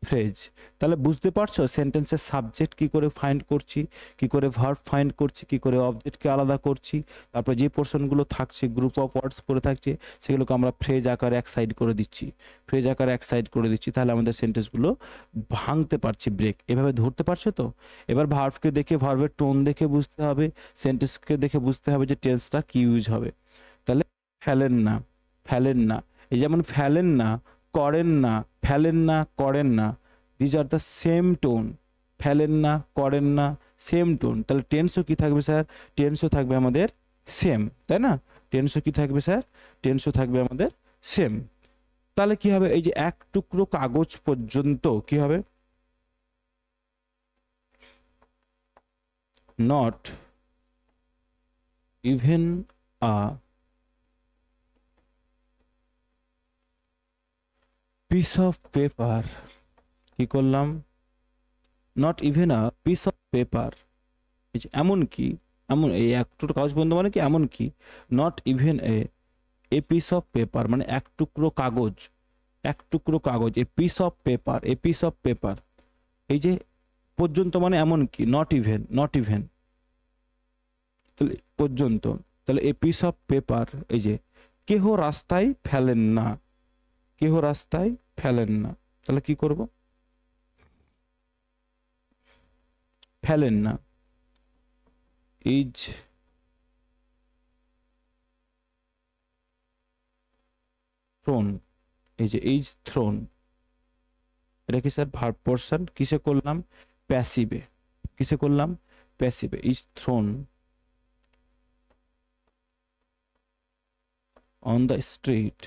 ফ্রেজ। তাহলে বুঝতে পারছো সেন্টেন্সের সাবজেক্ট কি করে ফাইন্ড করছি, কি করে ভার্ব ফাইন্ড করছি, কি করে অবজেক্টকে আলাদা করছি, তারপরে যে পোর্শনগুলো থাকছে, গ্রুপ অফ ওয়ার্ডস পড়ে থাকছে, সেগুলোকে আমরা ফ্রেজ আকারে এক সাইড করে দিচ্ছি, ফ্রেজ আকারে এক সাইড করে দিচ্ছি। তাহলে আমাদের সেন্টেন্সগুলো ভাঙতে পারছি, ব্রেক। এভাবে ধরতে পারছো তো? এবার ভার্বকে দেখে, ভার্বের টোন দেখে বুঝতে হবে, সেন্টেন্সকে দেখে বুঝতে হবে যে টেন্সটা কি ইউজ হবে। তাহলে ফেলেন না, ফেলেন না, এই যেমন ফেলেন না, করেন না, ফেলেন না, করেন না, these are the same tone. ফেলেন না, করেন না, সেম টোন। তাহলে টেন্সও কি থাকবে স্যার? টেন্সও থাকবে আমাদের সেম, তাই না? টেন্সও কি থাকবে স্যার? টেন্সও থাকবে আমাদের সেম। তাহলে কি হবে? এই যে এক টুকরো কাগজ পর্যন্ত কি হবে? Not even a piece of paper, কি করলাম, not even a piece of paper, এমন কি, এমন এই একটু কাগজ বন্ধ মানে কি, এমন কি, not even a piece of paper মানে এক টুকরো কাগজ, এক টুকরো কাগজ, a piece of paper, a piece of paper, এই যে পর্যন্ত মানে এমন কি, নট ইভেন, নট ইভেন, তাহলে পর্যন্ত, তাহলে এ পিস অফ পেপার, এই যে কেহ রাস্তায় ফেলেন না, কেহ রাস্তায় ফেলেন না, তাহলে কি করব, ফেলেন না, ইজ থ্রোন, এই যে ইজ থ্রোন, এটা কি স্যার ভার্ব পোরশন, কিসে করলাম, প্যাসিভে, কিসে করলাম, প্যাসিভে, is thrown on the street,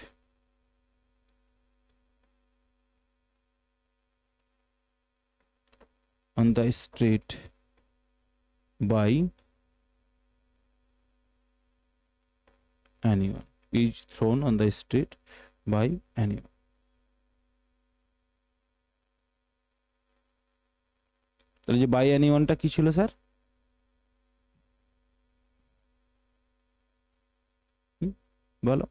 on the street by anyone, is thrown on the street by anyone, তাহলে যে বাই এনিওয়ানটা কি ছিল স্যার, বলো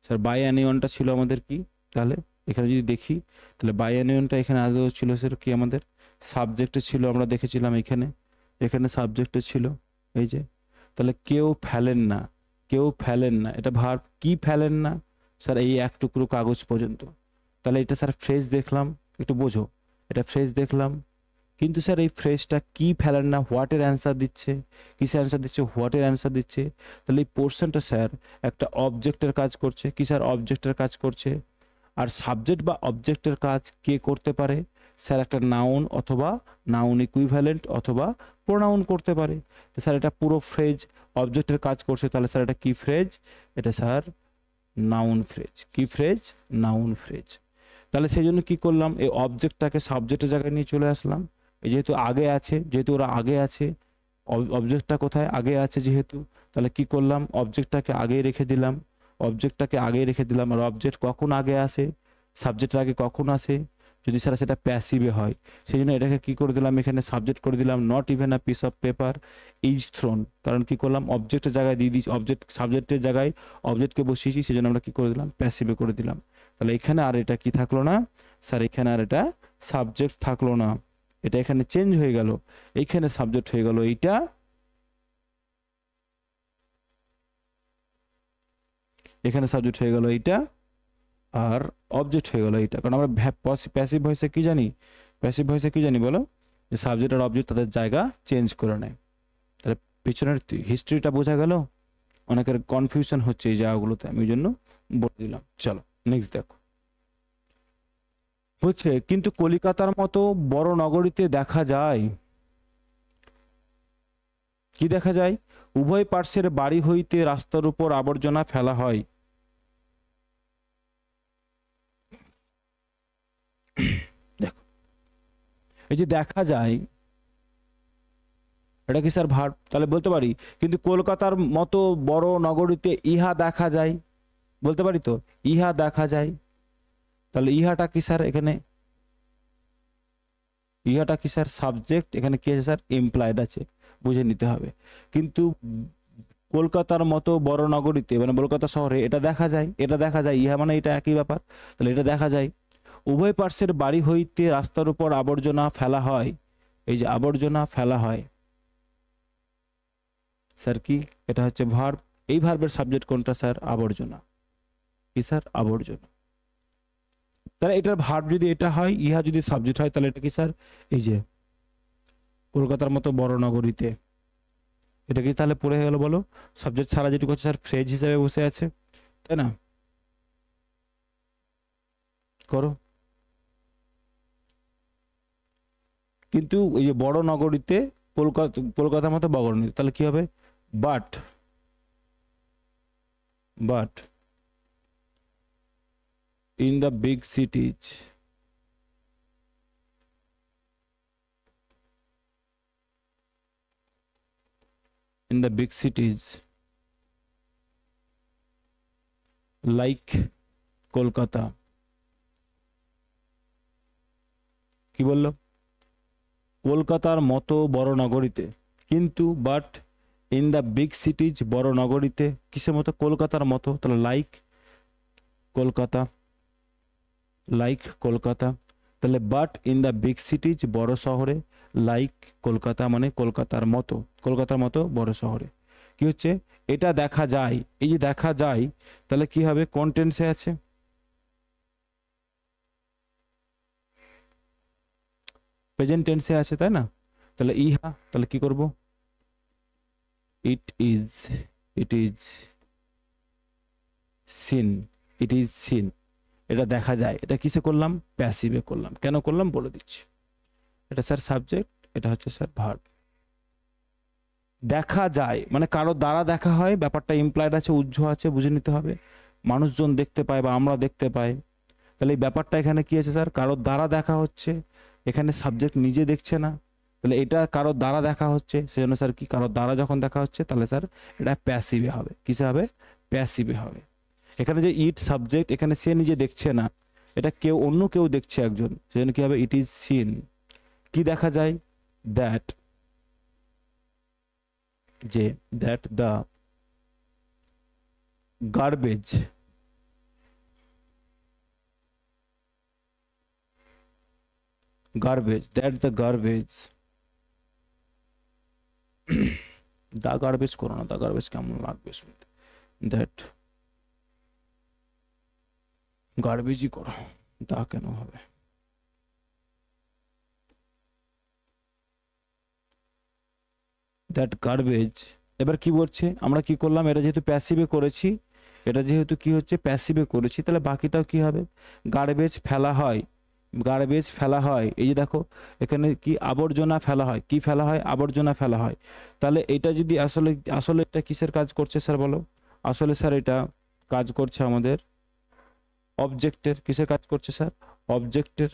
স্যার, বাই এনিওয়ানটা ছিল আমাদের কি, তাহলে এখানে যদি দেখি তাহলে বাই এনিওয়ানটা এখানে আদৌ ছিল স্যার কি, আমাদের সাবজেক্টে ছিল, আমরা দেখেছিলাম এখানে, এখানে সাবজেক্টে ছিল, এই যে, তাহলে কেউ ফেলেন না, কেউ ফেলেন না, এটা ভার্ব, কি ফেলেন না স্যার, এই এক টুকরো কাগজ পর্যন্ত, তাহলে এটা স্যার ফ্রেজ দেখলাম, একটু বোঝো, এটা ফ্রেজ দেখলাম, কিন্তু স্যার এই ফ্রেজটা কি ফেলেন না হোয়াটের অ্যান্সার দিচ্ছে, কিসের অ্যান্সার দিচ্ছে, হোয়াটের অ্যান্সার দিচ্ছে, তাহলে এই পোর্শনটা স্যার একটা অবজেক্টের কাজ করছে, কি স্যার অবজেক্টের কাজ করছে, আর সাবজেক্ট বা অবজেক্টের কাজ কে করতে পারে স্যার, একটা নাউন অথবা নাউন ইকুইভ্যালেন্ট অথবা প্রোনাউন করতে পারে, তো স্যার এটা পুরো ফ্রেজ অবজেক্টের কাজ করছে, তাহলে স্যার এটা কি ফ্রেজ, এটা স্যার নাউন ফ্রেজ, কি ফ্রেজ, নাউন ফ্রেজ, তাহলে সেই জন্য কি করলাম, এই অবজেক্টটাকে সাবজেক্টের জায়গায় নিয়ে চলে আসলাম, এই যেহেতু আগে আছে, যেহেতু ওরা আগে আছে, অবজেক্টটা কোথায়, আগে আছে যেহেতু, তাহলে কি করলাম, অবজেক্টটাকে আগেই রেখে দিলাম, অবজেক্টটাকে আগেই রেখে দিলাম, আর অবজেক্ট কখন আগে আসে, সাবজেক্টের আগে কখন আসে, যদি স্যার সেটা প্যাসিভে হয়, সেই জন্য এটাকে কি করে দিলাম, এখানে সাবজেক্ট করে দিলাম, not even a piece of paper is thrown, কারণ কি করলাম, অবজেক্টের জায়গায় দিয়ে দিয়েছি, অবজেক্ট সাবজেক্টের জায়গায় অবজেক্টকে বসিয়েছি, সেই জন্য আমরা কি করে দিলাম, প্যাসিভে করে দিলাম, তাহলে এখানে আর এটা কি থাকলো না স্যার, এখানে আর এটা সাবজেক্ট থাকলো না, এটা এখানে চেঞ্জ হয়ে গেল, এইখানে সাবজেক্ট হয়ে গেল এইটা, এখানে সাবজেক্ট হয়ে গেল এইটা, আর অবজেক্ট হয়ে গেল এইটা, কারণ আমরা প্যাসিভ ভয়েসে কি জানি, প্যাসিভ ভয়েসে কি জানি বলো, যে সাবজেক্ট আর অবজেক্ট তাদের জায়গা চেঞ্জ করে নেয়, তাহলে পিছনের হিস্ট্রিটা বোঝা গেল, অনেকের কনফিউশন হচ্ছে এই জায়গাগুলোতে, আমি ওই জন্য বলে দিলাম। চলো নেক্সট দেখো, হচ্ছে কিন্তু কলিকাতার মতো বড় নগরীতে দেখা যায়, কি দেখা যায়, উভয় পার্শ্বের বাড়ি হইতে রাস্তার উপর আবর্জনা ফেলা হয়, দেখো এই যে দেখা যায়, এটা কি স্যার ভার্ব, তাহলে বলতে পারি কিন্তু কলকাতার মতো বড় নগরীতে ইহা দেখা যায়, বলতে পারি তো, ইহা দেখা যায়, তাহলে ইহাটা কি স্যার, এখানে ইহাটা কি স্যার সাবজেক্ট, এখানে কি আছে স্যার, এমপ্লয়েড আছে, বুঝে নিতে হবে, কিন্তু কলকাতার মতো বড় নগরীতে মানে কলকাতা শহরে এটা দেখা যায়, এটা দেখা যায়, ইহা মানে এটা একই ব্যাপার, তাহলে এটা দেখা যায়, উভয় পার্শ্বের বাড়ি হইতে রাস্তার উপর আবর্জনা ফেলা হয়, এই যে আবর্জনা ফেলা হয়, স্যার কি, এটা হচ্ছে ভার্ব, এই ভার্বের সাবজেক্ট কোনটা স্যার, আবর্জনা, কি স্যার, আবর্জনা, তাহলে এটার ভার্ব যদি এটা হয়, ইহা যদি সাবজেক্ট হয়, তাহলে এটা কি স্যার, এই যে কলকাতার মতো বড় নগরীতে, এটা কি তাহলে পড়ে গেল বলো, সাবজেক্ট ছাড়া যেটুকু আছে স্যার ফ্রেজ হিসেবে বসে আছে, তাই না, করো, কিন্তু এই যে বড় নগরীতে, কলকাতার মতো বড় নগরীতে, তাহলে কি হবে, but, but in the big cities, in the big cities like Kolkata, কি বললো? কলকাতার মতো বড় নগরীতে, কিন্তু বাট ইন দ্য বিগ সিটিজ, বড় নগরীতে কিসের মতো? কলকাতার মতো, তাহলে লাইক কলকাতা, লাইক কলকাতা। তাহলে বাট ইন দ্য বিগ সিটিজ, বড় শহরে, লাইক কলকাতা মানে কলকাতার মতো, কলকাতার মতো বড় শহরে। কি হচ্ছে? এটা দেখা যায়, এই যে দেখা যায়, তাহলে কি হবে? কোন টেন্সে আছে? প্রেজেন্ট টেন্সে আছে, তাই না? তাহলে ইহা, তাহলে কি করব? It is, it is seen, it is seen, এটা দেখা যায়, এটা কিসে করলাম? প্যাসিভে করলাম। কেন করলাম বলে দিচ্ছি। এটা স্যার সাবজেক্ট, এটা হচ্ছে স্যার ভার্ব। দেখা যায় মানে কারো দ্বারা দেখা হয়, ব্যাপারটা ইমপ্লয়েড আছে, উজ্জ্ব আছে, বুঝে নিতে হবে। মানুষজন দেখতে পায় বা আমরা দেখতে পাই, তাহলে এই ব্যাপারটা এখানে কি আছে স্যার? কারোর দ্বারা দেখা হচ্ছে, এখানে সাবজেক্ট নিজে দেখছে না, তাহলে এটা কারোর দ্বারা দেখা হচ্ছে, সেজন্য স্যার কি, কারোর দ্বারা যখন দেখা হচ্ছে তাহলে স্যার এটা প্যাসিভে হবে। কিসে হবে? প্যাসিভে হবে। এখানে যে ইট সাবজেক্ট, এখানে সে নিজে দেখছে না, এটা কেউ, অন্য কেউ দেখছে একজন, সেজন্য কি হবে? It is seen. কি দেখা যায়? দ্যাট, যে that the garbage, garbage, that the garbage, the garbage করো না, the garbage কেমন লাগবে শুনতে, that garbage করো, তা কেন হবে? that garbage। এবার কি বলছে? আমরা কি করলাম? এটা যেহেতু প্যাসিভে করেছি, এটা যেহেতু কি হচ্ছে? প্যাসিভে করেছি, তাহলে বাকিটাও কি হবে? গার্বেজ ফেলা হয়, গার্বেজ ফেলা হয়। এই যে দেখো এখানে কি আবর্জনা ফেলা হয়, কি ফেলা হয়? আবর্জনা ফেলা হয়। তাহলে এটা যদি আসলে, আসলে এটা কিসের কাজ করছে স্যার বলো? আসলে স্যার এটা কাজ করছে আমাদের অবজেক্টের। কিসের কাজ করছে স্যার? অবজেক্টের,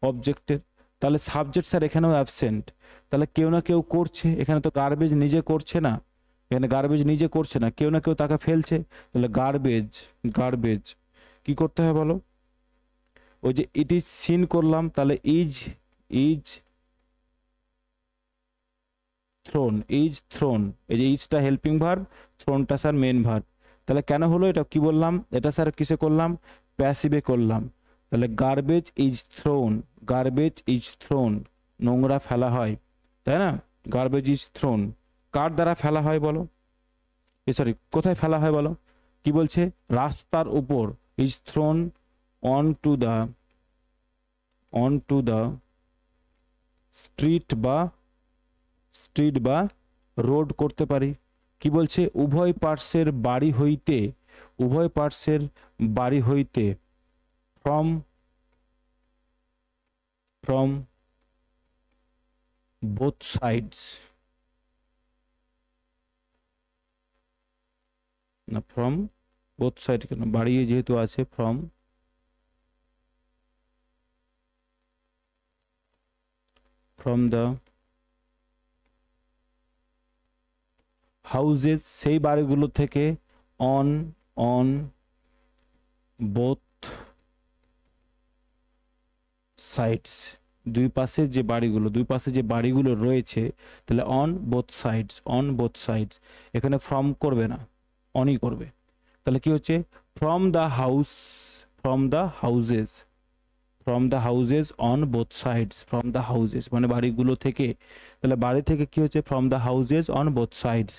অবজেক্টের। তাহলে সাবজেক্ট স্যার এখানেও অ্যাবসেন্ট, তাহলে কেউ না কেউ করছে। এখানে তো গার্বেজ নিজে করছে না, এখানে গার্বেজ নিজে করছে না, কেউ না কেউ তাকে ফেলছে। তাহলে গার্বেজ, গার্বেজ কি করতে হয় বলো? ওই যে ইট ইজ সিন করলাম, তাহলে is, is thrown, is thrown. এই যে ইজটা হেল্পিং ভার্ব, থ্রোনটা স্যার মেন ভার্ব। তাহলে কেন হলো এটা? কি বললাম? এটা স্যার কিসে করলাম? প্যাসিভে করলাম। তাহলে garbage is thrown, garbage is thrown, নোংরা ফেলা হয়, তাই না? গার্বেজ ইজ থ্রোন কার দ্বারা ফেলা হয় বলো? সরি, কোথায় ফেলা হয় বলো? কি বলছে? রাস্তার উপর, is thrown on to the, on to the street বা, স্ট্রিট বা রোড করতে পারি। কি বলছে? উভয় পার্শ্বের বাড়ি হইতে, উভয় পার্শ্বের বাড়ি হইতে, ফ্রম, ফ্রম বোথ সাইডস, না ফ্রম বোথ সাইড কেন, বাড়িয়ে যেহেতু আছে, ফ্রম, ফ্রম দ্য হাউজেস, সেই বাড়িগুলো থেকে, অন, অন বোথ সাইডস, দুই পাশে যে বাড়িগুলো, দুই পাশে যে বাড়িগুলো রয়েছে, তাহলে on both sides, on both sides. এখানে ফ্রম করবে না, অনই করবে। তাহলে কি হচ্ছে? From the house, from the houses, from the houses on both sides, from the houses মানে বাড়িগুলো থেকে। তাহলে বাড়ি থেকে কি হচ্ছে? From the houses on both sides,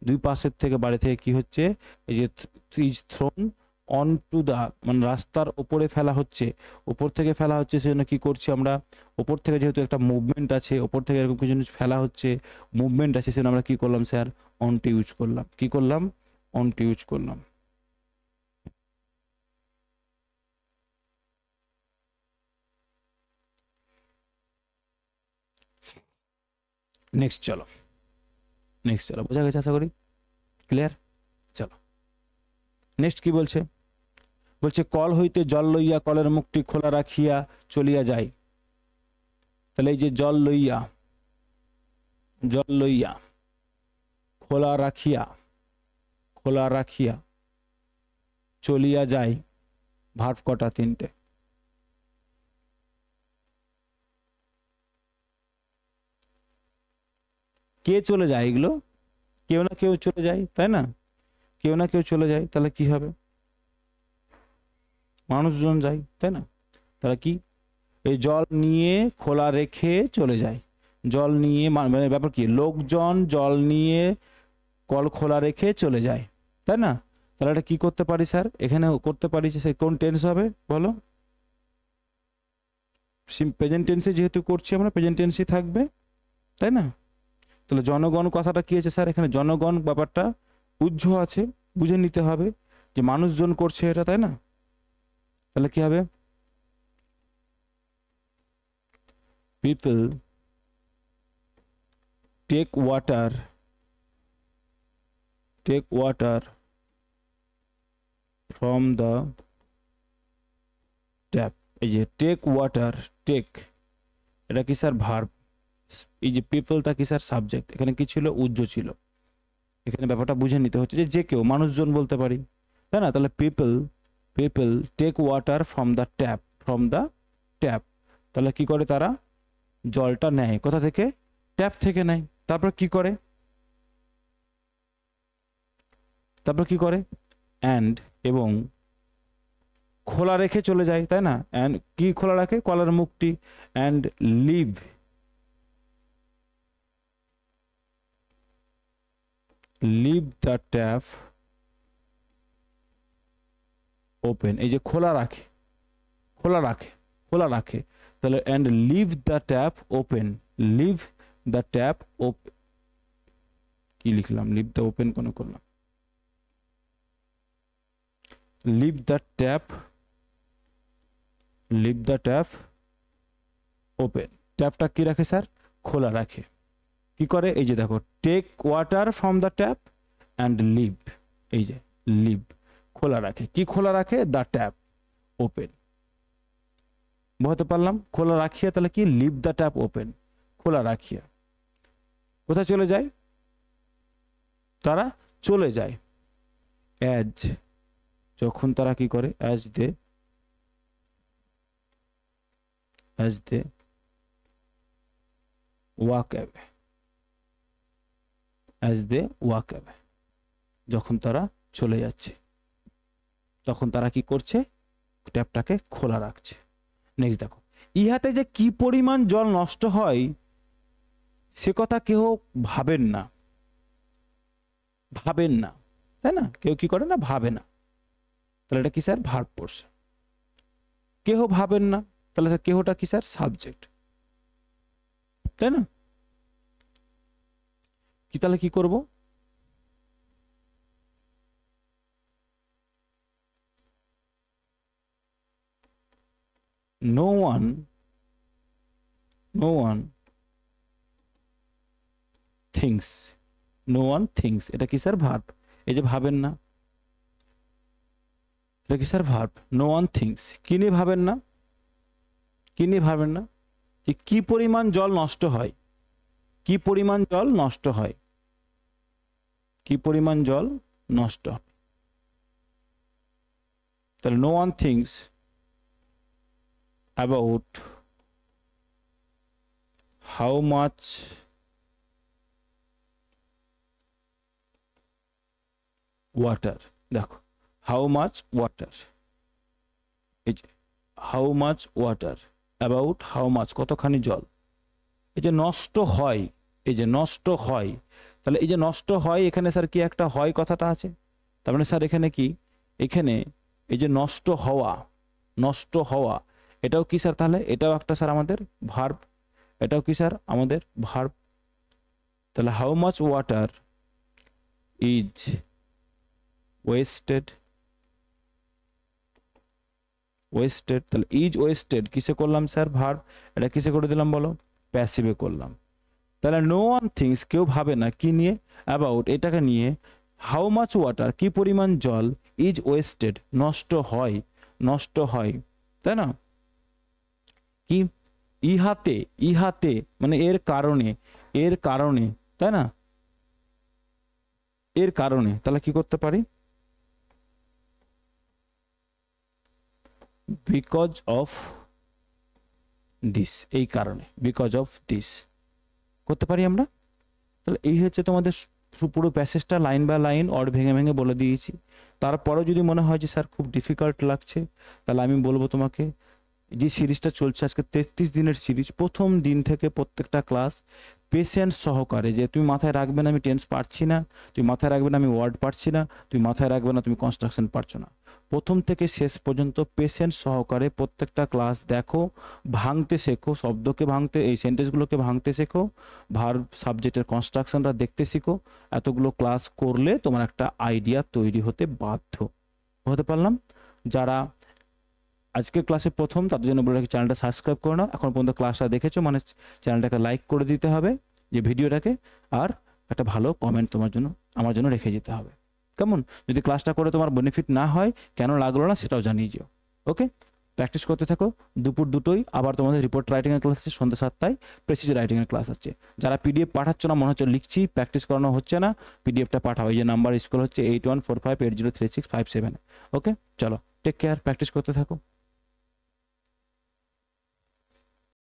দুই পাশের থেকে, বাড়ি থেকে কি হচ্ছে? এই যে is thrown on to the মানে রাস্তার উপরে ফেলা হচ্ছে, উপর থেকে ফেলা হচ্ছে, সেজন্য কি করছি আমরা? উপর থেকে যেহেতু একটা মুভমেন্ট আছে, উপর থেকে এরকম কিছু জিনিস ফেলা হচ্ছে, মুভমেন্ট আছে, সেজন্য আমরা কি করলাম স্যার? অনটি ইউজ করলাম। কি করলাম? অনটি ইউজ করলাম। নেক্সট চলো, নেক্সট চলো, বোঝা গেছে আশা করি, ক্লিয়ার? চলো নেক্সট কি বলছে? বলছে কল হইতে জল লইয়া, কলের মুখটি খোলা রাখিয়া চলিয়া যায়। তাহলে এই যে জল লইয়া, জল লইয়া, খোলা রাখিয়া, খোলা রাখিয়া চলিয়া যায়, ভার্ব কটা? তিনটে। কে চলে যায়? এগুলো কেউ না কেউ চলে যায়, তাই না? কেউ না কেউ চলে যায়, তাহলে কি হবে? মানুষজন যায়, তাই না? তাহলে কি, এই জল নিয়ে খোলা রেখে চলে যায়, জল নিয়ে মানে ব্যাপার কি, লোকজন জল নিয়ে কল খোলা রেখে চলে যায়, তাই না? তাহলে এটা কি করতে পারি স্যার? এখানে করতে পারি যে কোন টেন্স হবে বলো? প্রেজেন্ট টেন্সে যেহেতু করছি আমরা, প্রেজেন্ট টেন্সই থাকবে, তাই না? তাহলে জনগণ কথাটা কি আছে স্যার? এখানে জনগণ ব্যাপারটা উজ্জ্ব আছে, বুঝে নিতে হবে যে মানুষজন করছে এটা, তাই না? তাহলে কি হবে? People take water from the tap. এই যে টেক ওয়াটার, টেক এটা কি স্যার? ভার্ব। এই যে পিপলটা কি স্যার? সাবজেক্ট। এখানে কি ছিল? উজ্জ্ব ছিল। এখানে ব্যাপারটা বুঝে নিতে হচ্ছে যে কেউ, মানুষজন বলতে পারি, তাই না? তাহলে people take water from the tap. তাহলে কি করে তারা? জলটা নেয় কোথা থেকে? ট্যাপ থেকে নেয়। তারপর কি করে? অ্যান্ড, এবং খোলা রেখে চলে যায়, তাই না? অ্যান্ড কি খোলা রাখে? কলার মুখটি। And leave the tap open. এই যে খোলা রাখে, তাহলে and leave the tap open. কি লিখলাম? লিভ দ্য ওপেন কোন করলাম? Leave the tap open. ট্যাপটা কি রাখে স্যার? খোলা রাখে। কি করে? এই যে দেখো, take water from the tap and leave, এই যে লিভ খোলা রাখে। কি খোলা রাখে? The tap open. বুঝতে পারলাম? খোলা রাখিয়া, তাহলে কি? লিভ দ্য ট্যাপ ওপেন, খোলা রাখিয়া। কোথায় চলে যায়? তারা চলে যায়। অ্যাজ, যখন তারা কি করে? অ্যাজ দে ওয়াক অ্যাওয়ে, যখন তারা চলে যাচ্ছে, তখন তারা কি করছে? ট্যাপটাকে খোলা রাখছে। নেক্সট দেখো, ইহাতে যে কি পরিমাণ জল নষ্ট হয় সে কথা কেউ ভাবেন না, তাই না? কেউ কি করে না? ভাবে না। তাহলে এটা কি স্যার? ভার্ব পড়ছে। কেহ ভাবেন না, তাহলে স্যার কেহটা কি স্যার? সাবজেক্ট, তাই না? কি তাহলে কি করব? নো ওয়ান থিংস, এটা কি স্যার? ভার্ব। এই যে ভাবেন না, এটা কি sir? Verb. No one thinks, কি নিয়ে ভাবেন না? যে কি পরিমাণ জল নষ্ট হয়, তাহলে no one thinks about how much water. দেখো, হাউ মাচ ওয়াটার, এই যে how much water about how much, কতখানি জল। এই যে নষ্ট হয়, তাহলে এই যে নষ্ট হয়, এখানে স্যার কি একটা হয় কথাটা আছে? তার মানে স্যার এখানে কি? এখানে এই যে নষ্ট হওয়া, এটাও কি স্যার? তাহলে এটাও একটা স্যার আমাদের ভার্ব। এটাও কি স্যার? আমাদের ভার্ব। তাহলে how much water is wasted, তাহলে ইজ ওয়েস্টেড কিসে করলাম স্যার? ভার্ব। এটা কিসে করে দিলাম বলো? প্যাসিভে করলাম। তাহলে নো ওয়ান থিংস, কেউ ভাবে না, কি নিয়ে? অ্যাবাউট, এটাকে নিয়ে। হাউ মাচ ওয়াটার, কি পরিমাণ জল। ইজ ওয়েস্টেড, নষ্ট হয়, তাই না? কি? ইহাতে মানে এর কারণে, তাই না? এর কারণে, তাহলে কি করতে পারি? বিকজ অফ দিস, এই কারণে, বিকজ অফ দিস করতে পারি আমরা। তাহলে এই হচ্ছে তোমাদের পুরো প্যাসেজটা লাইন বাই লাইন অর্ড ভেঙে ভেঙে বলে দিয়েছি। তারপরেও যদি মনে হয় যে স্যার খুব ডিফিকাল্ট লাগছে, তাহলে আমি বলবো তোমাকে যে সিরিজটা চলছে আজকে 33 দিনের সিরিজ, প্রথম দিন থেকে প্রত্যেকটা ক্লাস পেশেন্স সহকারে, যে তুমি মাথায় রাখবে না আমি টেন্স পারছি না, তুমি মাথায় রাখবে না আমি ওয়ার্ড পারছি না, তুমি মাথায় রাখবে না তুমি কনস্ট্রাকশন পারছো না, প্রথম থেকে শেষ পর্যন্ত পেশেন্স সহকারে প্রত্যেকটা ক্লাস দেখো, ভাঙতে শেখো, শব্দকে ভাঙতে, এই সেন্টেন্সগুলোকে ভাঙতে শেখো, ভার্ব সাবজেক্টের কনস্ট্রাকশনটা দেখতে শিখো। এতগুলো ক্লাস করলে তোমার একটা আইডিয়া তৈরি হতে বাধ্য। হতে পারলাম? যারা আজকে ক্লাসে প্রথম তাদের জন্য বলে রাখি চ্যানেলটা সাবস্ক্রাইব করে নাও, এখন পর্যন্ত ক্লাসটা দেখেছো মানে চ্যানেলটাকে লাইক করে দিতে হবে যে ভিডিওটাকে, আর একটা ভালো কমেন্ট তোমার জন্য আমার জন্য রেখে যেতে হবে। কেমন? যদি ক্লাসটা করে তোমার বেনিফিট না হয়, কেন লাগলো না সেটাও জানিয়ে দিও। ওকে, প্র্যাকটিস করতে থাকো। দুপুর 2টোয় আবার তোমাদের রিপোর্ট রাইটিংয়ের ক্লাস আছে, সন্ধ্যা 7টায় প্রেসিজ রাইটিংয়ের ক্লাস আছে। যারা পিডিএফ পাঠাচ্ছ না, মনে হচ্ছে লিখছি প্র্যাকটিস করানো হচ্ছে না, পিডিএফটা পাঠাও। এই যে নাম্বার স্কুল হচ্ছে 8145803657। ওকে, চলো টেক কেয়ার, প্র্যাকটিস করতে থাকো।